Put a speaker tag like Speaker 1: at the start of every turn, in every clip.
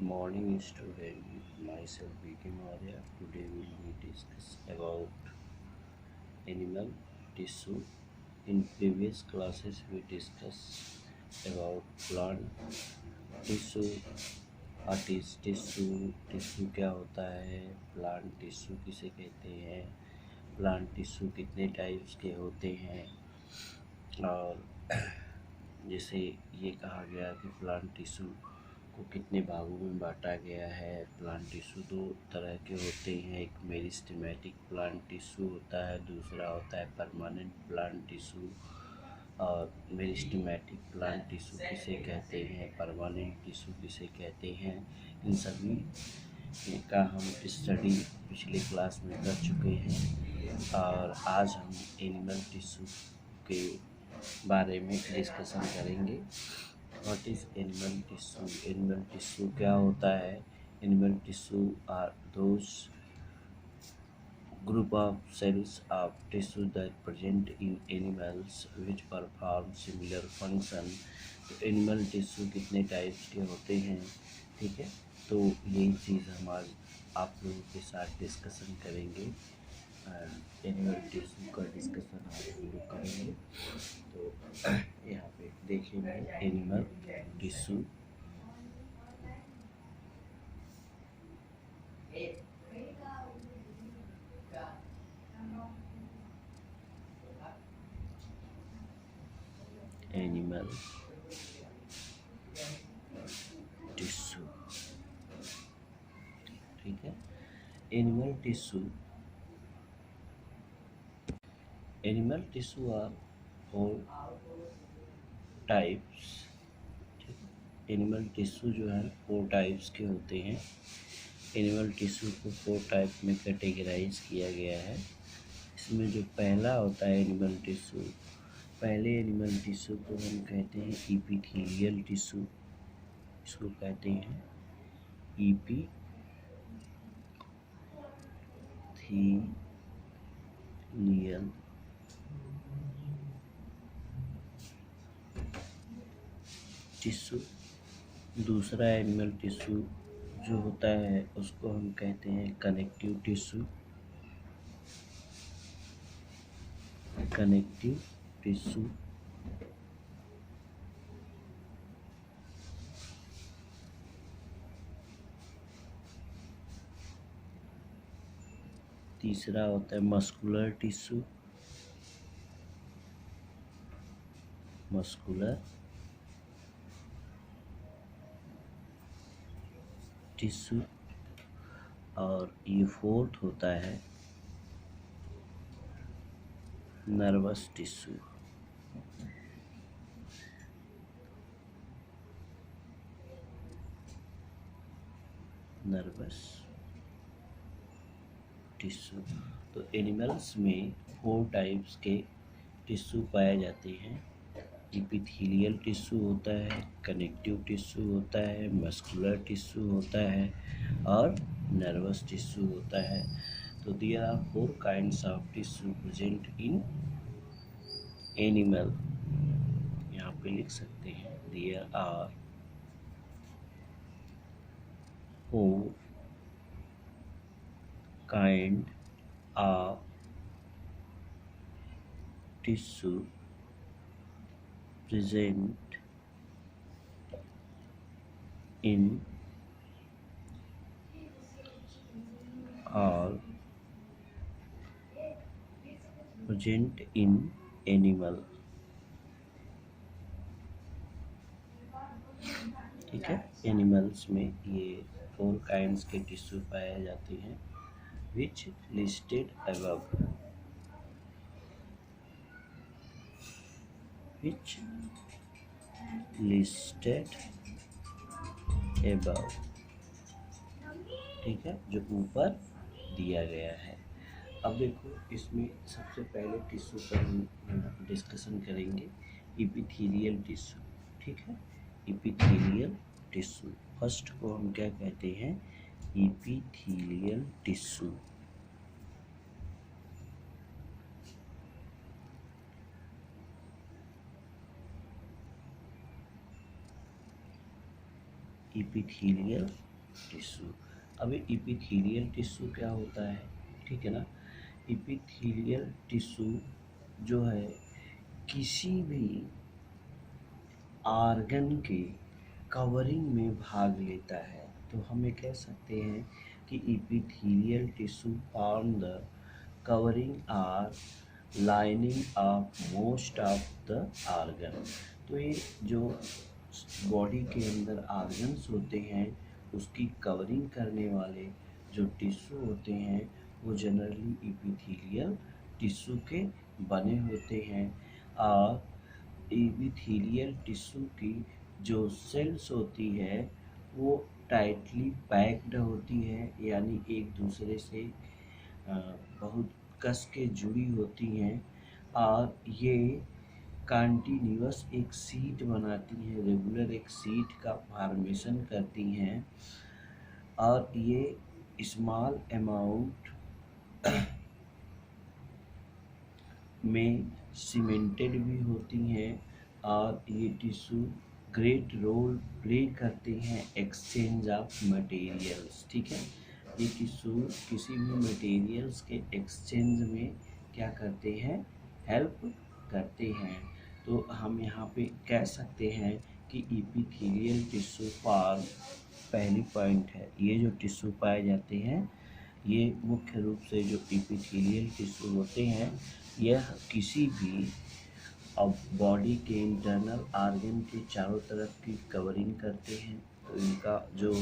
Speaker 1: morning, student. Myself, B.K. Maurya. Today we will discuss about animal tissue. In previous classes, we discussed about plant tissue. What is tissue? Tissue क्या होता है? Plant tissue किसे कहते हैं? Plant tissue कितने types के होते हैं? और जैसे ये कहा गया कि प्लांट टिश्यू को कितने भागों में बांटा गया है। प्लांट टिश्यू दो तरह के होते हैं, एक मेरिस्टेमेटिक प्लांट टिश्यू होता है, दूसरा होता है परमानेंट प्लांट टिश्यू। और मेरिस्टेमेटिक प्लांट टिश्यू किसे कहते हैं, परमानेंट टिश्यू किसे कहते हैं, इन सभी का हम स्टडी पिछले क्लास में कर चुके हैं। और आज हम एनिमल टिश्यू के बारे में डिस्कशन करेंगे। What is animal tissue? Animal tissue क्या होता है? Animal tissue are those group of cells of tissue that present in animals which perform similar function। तो एनिमल टिश्यू कितने टाइप्स के होते हैं, ठीक है। तो यही चीज़ हम आज आप लोगों के साथ डिस्कशन करेंगे। एनिमल टिश्यू का डिस्कशन आज हम लोग करेंगे। तो यहाँ पे देखेंगे एनिमल टिश्यू। एनिमल टिश्यू, ठीक है। Animal tissue are 4 types. Animal tissue जो है 4 टाइप्स के होते हैं। एनिमल टिश्यू को 4 टाइप में कैटेगराइज किया गया है। इसमें जो पहला होता है एनिमल टिश्यू, पहले एनिमल टिश्यू को हम कहते हैं इपिथेलियल टिश्यू। इसको कहते हैं इपिथेलियल टिश्यू। दूसरा एनिमल टिश्यू जो होता है उसको हम कहते हैं कनेक्टिव टिश्यू। Connective tissue. तीसरा होता है मस्कुलर टिश्यू। Muscular tissue. और ये 4th होता है नर्वस टिश्यू। Nervous tissue. तो एनिमल्स में 4 टाइप्स के टिश्यू पाए जाते हैं। इपिथेलियल टिश्यू होता है, कनेक्टिव टिश्यू होता है, मस्कुलर टिश्यू होता है और नर्वस टिश्यू होता है। तो there are 4 kinds of tissue present in animal. यहाँ पे लिख सकते हैं there are 4 kind of tissue present in animal। ठीक है। एनिमल्स में ये 4 काइंड्स के टिश्यू पाए जाते हैं which listed above। which listed above, ठीक है, जो ऊपर दिया गया है। अब देखो इसमें सबसे पहले टिश्यू पर हम डिस्कशन करेंगे इपिथेलियल टिश्यू, ठीक है। इपिथेलियल टिश्यू फर्स्ट को हम क्या कहते हैं? Epithelial tissue. Epithelial tissue. अब इपिथेलियल टिश्यू क्या होता है, ठीक है ना। इपिथेलियल टिश्यू जो है किसी भी आर्गन के कवरिंग में भाग लेता है, तो हमें कह सकते हैं कि epithelial tissue form the covering or lining of most of the organ. तो ये जो बॉडी के अंदर आर्गन्स होते हैं उसकी कवरिंग करने वाले जो टिश्यू होते हैं वो जनरली इपिथेलियल टिश्यू के बने होते हैं। और एपिथेलियल टिश्यू की जो सेल्स होती है वो टाइटली पैक्ड होती है, यानी एक दूसरे से बहुत कस के जुड़ी होती हैं, और ये कंटिन्यूअस एक सीट बनाती हैं, रेगुलर एक सीट का फॉर्मेशन करती हैं, और ये स्मॉल अमाउंट में सीमेंटेड भी होती हैं, और ये टिश्यू ग्रेट रोल प्ले करते हैं एक्सचेंज ऑफ मटेरियल्स, ठीक है। ये टिश्यू किसी भी मटेरियल्स के एक्सचेंज में क्या करते हैं, हेल्प करते हैं। तो हम यहाँ पे कह सकते हैं कि इपिथेलियल टिश्यू फॉर्म पहली पॉइंट है, ये जो टिश्यू पाए जाते हैं ये मुख्य रूप से जो इपिथेलियल टिश्यू होते हैं यह किसी भी बॉडी के इंटरनल आर्गन के चारों तरफ की कवरिंग करते हैं। तो इनका जो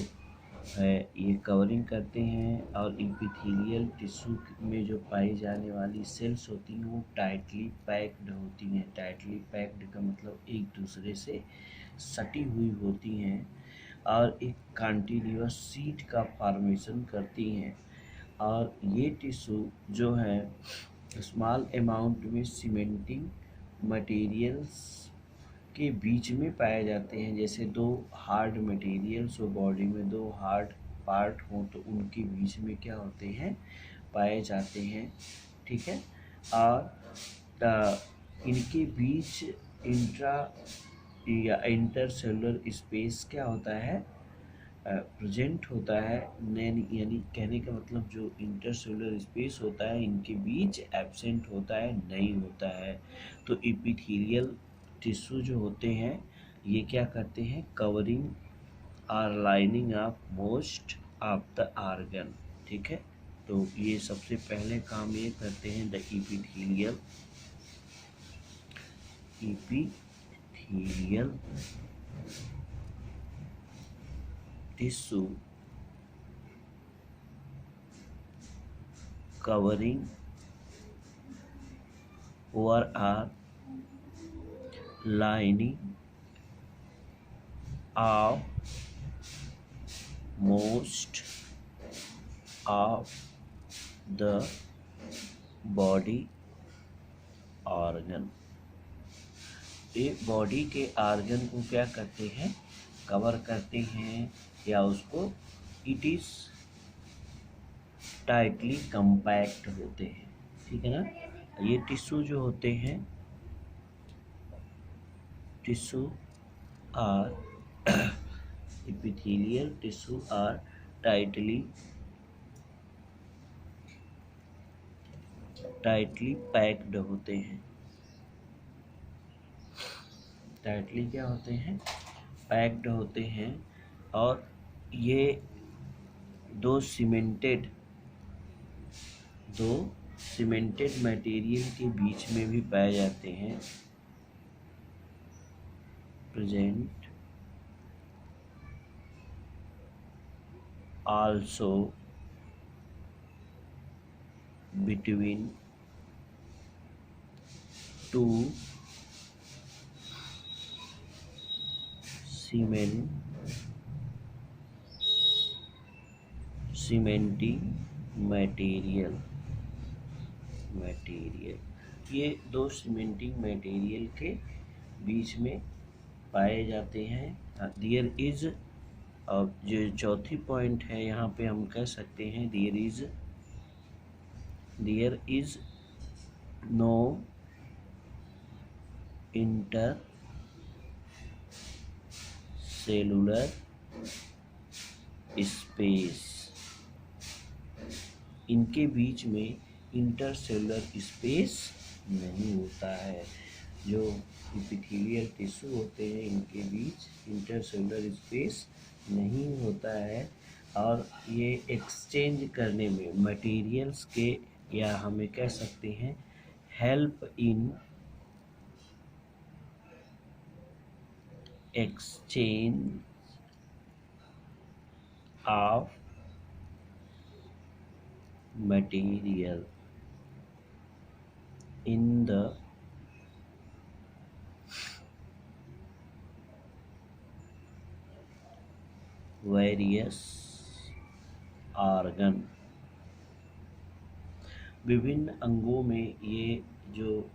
Speaker 1: है ये कवरिंग करते हैं, और इपिथेलियल टिश्यू में जो पाई जाने वाली सेल्स होती हैं वो टाइटली पैक्ड होती हैं। टाइटली पैक्ड का मतलब एक दूसरे से सटी हुई होती हैं और एक कंटिन्यूअस सीट का फॉर्मेशन करती हैं। और ये टिश्यू जो है स्मॉल अमाउंट में सीमेंटिंग मटेरियल्स के बीच में पाए जाते हैं। जैसे दो हार्ड मटेरियल्स हो बॉडी में, दो हार्ड पार्ट हों तो उनके बीच में क्या होते हैं, पाए जाते हैं, ठीक है। और इनके बीच इंट्रा या इंटरसेलुलर स्पेस क्या होता है, प्रेजेंट होता है। यानी कहने का मतलब जो इंटरसेलुलर स्पेस होता है इनके बीच एब्सेंट होता है, नहीं होता है। तो इपिथेलियल टिश्यू जो होते हैं ये क्या करते हैं, कवरिंग और lining of most of the organ, ठीक है। तो ये सबसे पहले काम ये करते हैं the epithelial tissue covering or are lining of most of the body organ। ये बॉडी के आर्गन को क्या करते हैं, कवर करते हैं, या उसको इट इज टाइटली कंपैक्ट होते हैं, ठीक है ना। ये टिश्यू जो होते हैं, tissue or epithelial tissue are tightly packed होते हैं। टाइटली क्या होते हैं, पैक्ड होते हैं, और ये दो सीमेंटेड मटेरियल के बीच में भी पाए जाते हैं, present also between two cementing material. ये दो सीमेंटिंग मटेरियल के बीच में पाए जाते हैं। देयर इज, अब जो चौथी पॉइंट है यहाँ पे हम कह सकते हैं there is no intercellular space, इनके बीच में इंटरसेलुलर स्पेस नहीं होता है। जो एपिथेलियल टिश्यू होते हैं इनके बीच इंटरसेलुलर स्पेस नहीं होता है, और ये एक्सचेंज करने में मटेरियल्स के, या हमें कह सकते हैं help in exchange of material in the various organ। विभिन्न अंगों में ये जो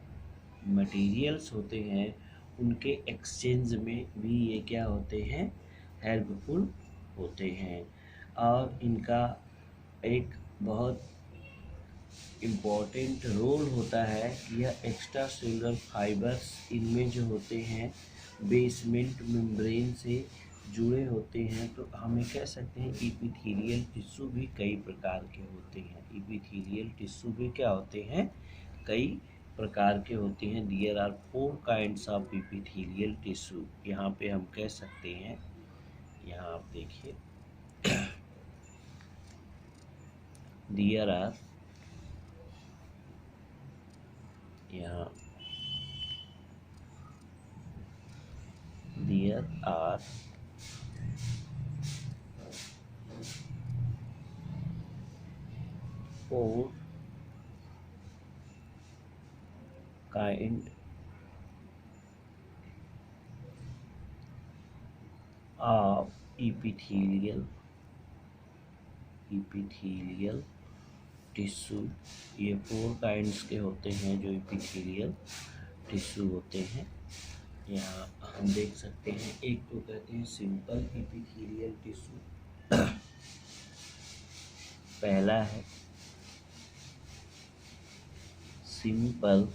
Speaker 1: मटेरियल्स होते हैं उनके एक्सचेंज में भी ये क्या होते हैं, हेल्पफुल होते हैं। और इनका एक बहुत इम्पॉर्टेंट रोल होता है कि यह एक्स्ट्रा सेलुलर फाइबर्स इनमें जो होते हैं बेसमेंट मेम्ब्रेन से जुड़े होते हैं। तो हमें कह सकते हैं एपिथेलियल टिश्यू भी कई प्रकार के होते हैं। एपिथेलियल टिश्यू भी क्या होते हैं, कई प्रकार के होते हैं। There are 4 kinds of epithelial tissue. यहाँ पे हम कह सकते हैं, यहाँ आप देखिए देयर आर, यहाँ there are 4 kind of epithelial tissue. ये 4 काइंड्स के होते हैं जो एपिथेलियल टिश्यू होते हैं। यहाँ हम देख सकते हैं, एक तो कहते हैं सिंपल एपिथेलियल टिश्यू। पहला है सिंपल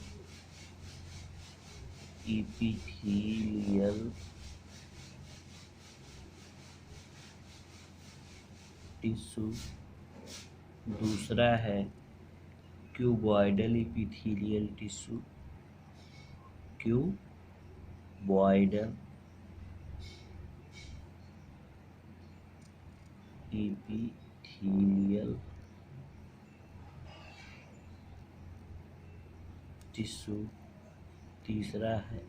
Speaker 1: एपिथेलियल टिश्यू। दूसरा है cuboidal epithelial tissue, cuboidal epithelial tissue. तीसरा है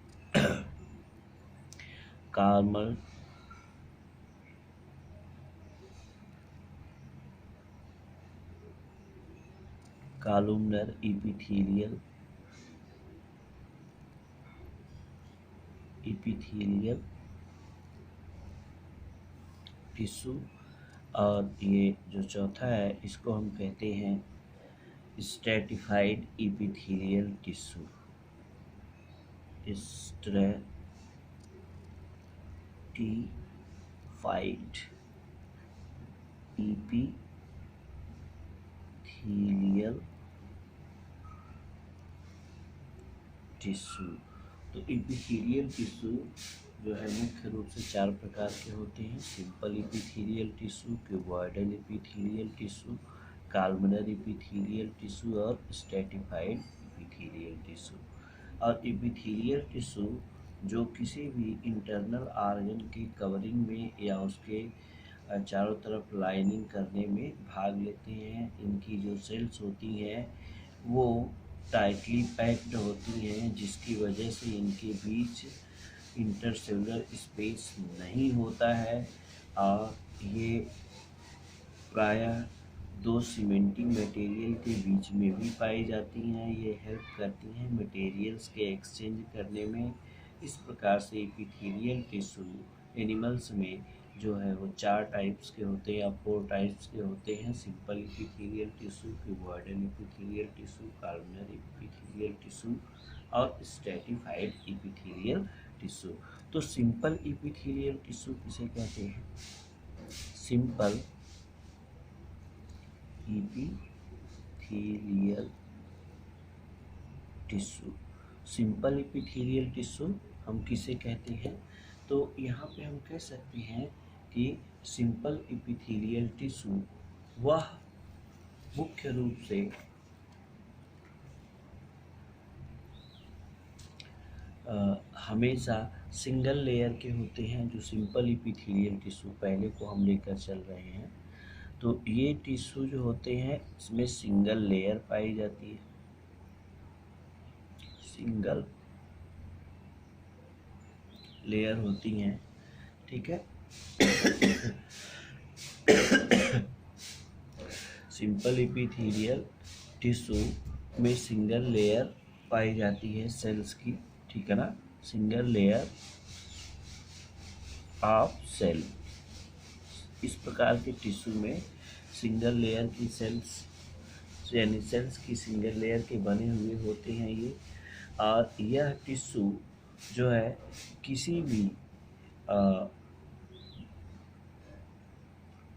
Speaker 1: कॉलमनर एपिथेलियल टिश्यू। और ये जो चौथा है इसको हम कहते हैं stratified epithelial tissue. Stratified epithelial tissue. तो एपिथेलियल टिश्यू जो है मुख्य रूप से 4 प्रकार के होते हैं। Simple epithelial tissue, cuboidal epithelial tissue, columnar epithelial tissue और स्ट्रैटिफाइड एपिथेलियल टिश्यू। और एपिथेलियल टिश्यू जो किसी भी इंटरनल ऑर्गन की कवरिंग में या उसके चारों तरफ लाइनिंग करने में भाग लेते हैं। इनकी जो सेल्स होती हैं वो टाइटली पैक्ड होती हैं, जिसकी वजह से इनके बीच इंटरसेलुलर स्पेस नहीं होता है, और ये प्रायः 2 सीमेंटिंग मटेरियल के बीच में भी पाई जाती हैं। ये हेल्प करती हैं मटेरियल्स के एक्सचेंज करने में। इस प्रकार से एपिथेलियल टिश्यू एनिमल्स में जो है वो 4 टाइप्स के होते हैं या 4 टाइप्स के होते हैं। Simple epithelial tissue, cuboidal epithelial tissue, columnar epithelial tissue और स्ट्रैटिफाइड एपिथेलियल टिश्यू। तो सिंपल एपिथेलियल टिश्यू किसे कहते हैं? Simple epithelial tissue. Simple epithelial tissue हम किसे कहते हैं? तो यहाँ पे हम कह सकते हैं कि सिंपल इपिथेलियल टिश्यू वह मुख्य रूप से हमेशा सिंगल लेयर के होते हैं। जो सिंपल इपिथेलियल टिश्यू पहले को हम लेकर चल रहे हैं, तो ये टिश्यू जो होते हैं इसमें सिंगल लेयर पाई जाती है, सिंगल लेयर होती हैं, ठीक है। सिंपल इपिथेलियल टिश्यू में सिंगल लेयर पाई जाती है सेल्स की, ठीक है ना, सिंगल लेयर ऑफ सेल। इस प्रकार के टिश्यू में सिंगल लेयर की सेल्स यानी सेल्स की सिंगल लेयर के बने हुए होते हैं ये। और यह टिश्यू जो है किसी भी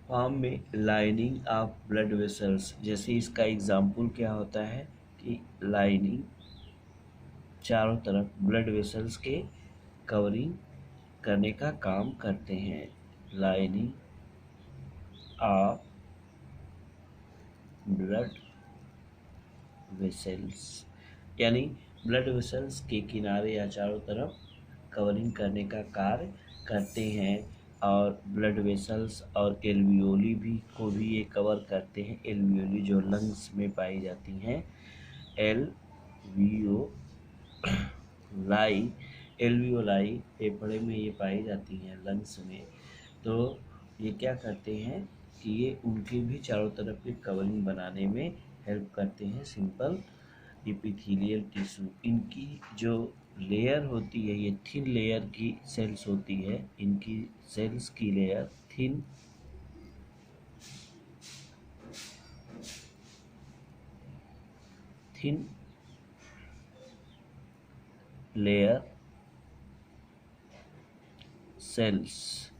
Speaker 1: फॉर्म में लाइनिंग ऑफ ब्लड वेसल्स, जैसे इसका एग्जाम्पल क्या होता है कि लाइनिंग चारों तरफ ब्लड वेसल्स के कवरिंग करने का काम करते हैं। लाइनिंग ऑफ ब्लड वेसल्स यानी ब्लड वेसल्स के किनारे या चारों तरफ कवरिंग करने का कार्य करते हैं। और ब्लड वेसल्स और एल्वियोली को भी ये कवर करते हैं। एल्वियोली जो लंग्स में पाई जाती हैं, एल्वियोलाई फेफड़े में ये पाई जाती हैं, लंग्स में। तो ये क्या करते हैं कि ये उनके भी चारों तरफ की कवरिंग बनाने में हेल्प करते हैं, सिंपल इपिथेलियल टिश्यू। इनकी जो लेयर होती है, ये थिन लेयर की सेल्स होती है। इनकी सेल्स की लेयर थिन लेयर सेल्स,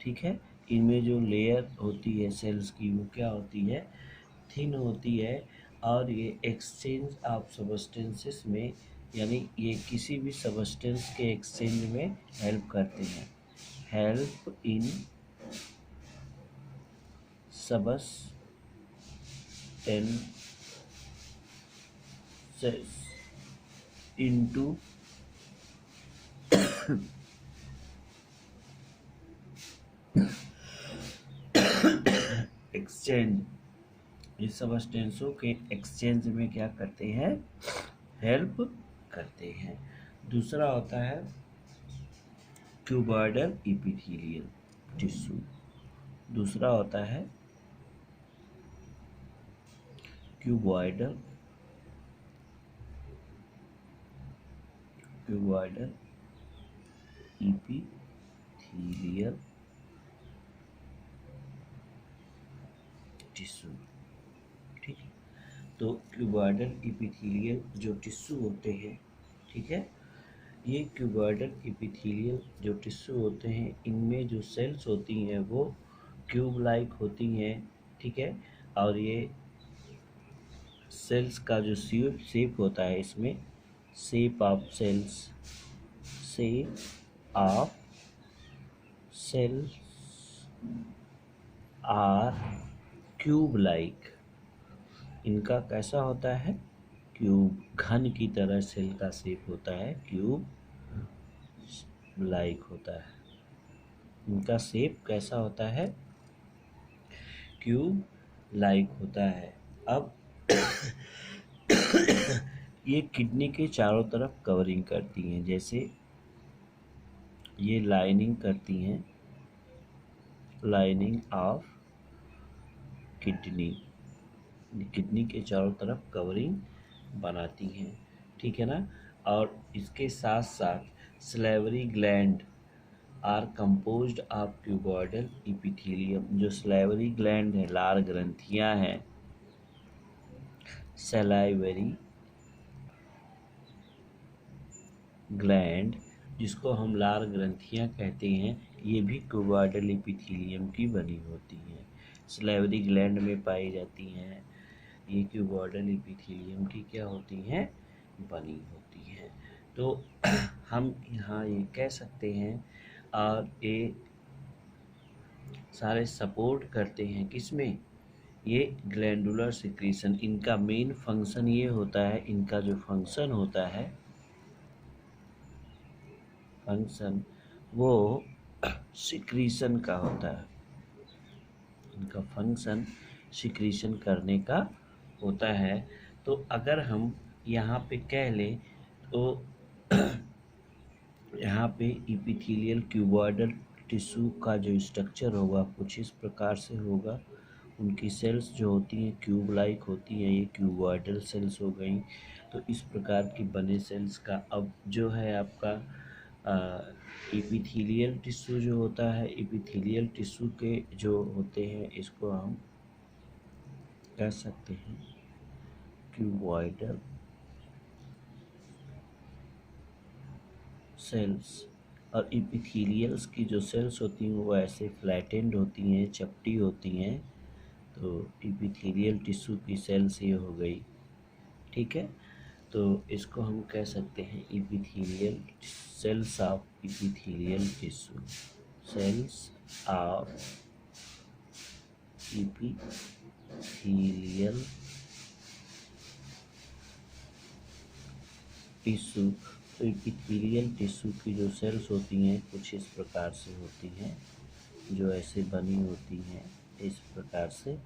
Speaker 1: ठीक है। इनमें जो लेयर होती है सेल्स की वो क्या होती है, थिन होती है। और ये एक्सचेंज ऑफ सबस्टेंसेस में यानी ये किसी भी सबस्टेंस के एक्सचेंज में हेल्प करते हैं। Help in substances into exchange, इस सबस्टेंसों के एक्सचेंज में क्या करते हैं, हेल्प करते हैं। दूसरा होता है क्यूबॉइडल इपिथेलियल टिश्यू। दूसरा होता है क्यूबॉइडल इपिथेलियल टिश्यू, ठीक है। तो क्यूबॉइडल इपिथेलियल जो टिश्यू होते हैं, ठीक है, ये क्यूबॉइडल इपिथेलियल जो टिश्यू होते हैं, इनमें जो सेल्स होती हैं वो क्यूब लाइक होती हैं, ठीक है। और ये सेल्स का जो शेप होता है, इसमें shape of cells are cube like. इनका कैसा होता है, क्यूब, घन की तरह सेल का शेप होता है, क्यूब लाइक होता है। इनका शेप कैसा होता है, क्यूब लाइक होता है। अब ये किडनी के चारों तरफ कवरिंग करती हैं, जैसे ये लाइनिंग करती हैं, लाइनिंग ऑफ किडनी के चारों तरफ कवरिंग बनाती हैं, ठीक है ना। और इसके साथ साथ salivary gland are composed of cuboidal epithelium. जो सलेवरी ग्लैंड है, लार ग्रंथियां हैं, सलाइवरी ग्लैंड जिसको हम लार ग्रंथियां कहते हैं, ये भी क्यूबॉइडल इपिथेलियम की बनी होती हैं, सलाइवरी ग्लैंड में पाई जाती हैं। ये क्यूबॉइडल इपिथेलियम की क्या होती हैं, बनी होती हैं। तो हम यहाँ ये कह सकते हैं और ये सारे सपोर्ट करते हैं किसमें, ये ग्लैंडुलर सिक्रीशन। इनका मेन फंक्शन ये होता है, इनका जो फंक्शन होता है फंक्शन वो सिक्रीशन का होता है। इनका फंक्शन सिक्रीशन करने का होता है। तो अगर हम यहाँ पे कह लें तो यहाँ पे इपिथेलियल क्यूबॉइडल टिश्यू का जो स्ट्रक्चर होगा कुछ इस प्रकार से होगा। उनकी सेल्स जो होती हैं क्यूब लाइक होती हैं, ये क्यूबॉइडल सेल्स हो गई। तो इस प्रकार की बने सेल्स का अब जो है आपका इपिथेलियल टिश्यू जो होता है, इपिथेलियल टिश्यू के जो होते हैं इसको हम कह सकते हैं क्यूबॉइडल सेल्स। और इपिथेलियल्स की जो सेल्स होती हैं वो ऐसे फ्लैटेंड होती हैं, चपटी होती हैं। तो इपिथेलियल टिश्यू की सेल्स ये हो गई, ठीक है। तो इसको हम कह सकते हैं epithelial cells of epithelial tissue, cells of epithelial tissue. तो इपिथेलियल टिश्यू की जो सेल्स होती हैं कुछ इस प्रकार से होती हैं, जो ऐसे बनी होती हैं इस प्रकार से।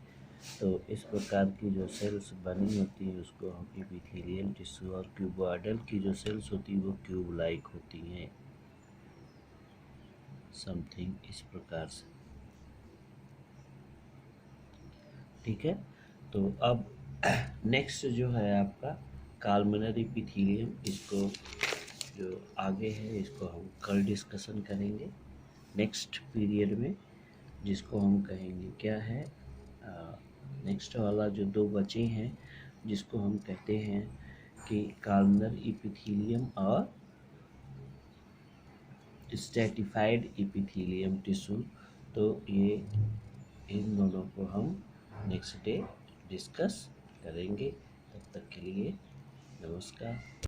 Speaker 1: तो इस प्रकार की जो सेल्स बनी होती हैं उसको हम इपिथेलियल टिश्यू, और क्यूबॉइडल की जो सेल्स होती हैं वो क्यूब लाइक होती हैं, समथिंग इस प्रकार से, ठीक है। तो अब नेक्स्ट जो है आपका कॉलमनर इपिथेलियम, इसको जो आगे है इसको हम कल डिस्कशन करेंगे नेक्स्ट पीरियड में, जिसको हम कहेंगे क्या है, नेक्स्ट वाला जो दो बचे हैं जिसको हम कहते हैं कि कॉलमनर इपिथेलियम और स्ट्रैटिफाइड इपिथेलियम टिश्यू। तो ये इन दोनों को हम नेक्स्ट डे डिस्कस करेंगे। तब तक के लिए नमस्कार।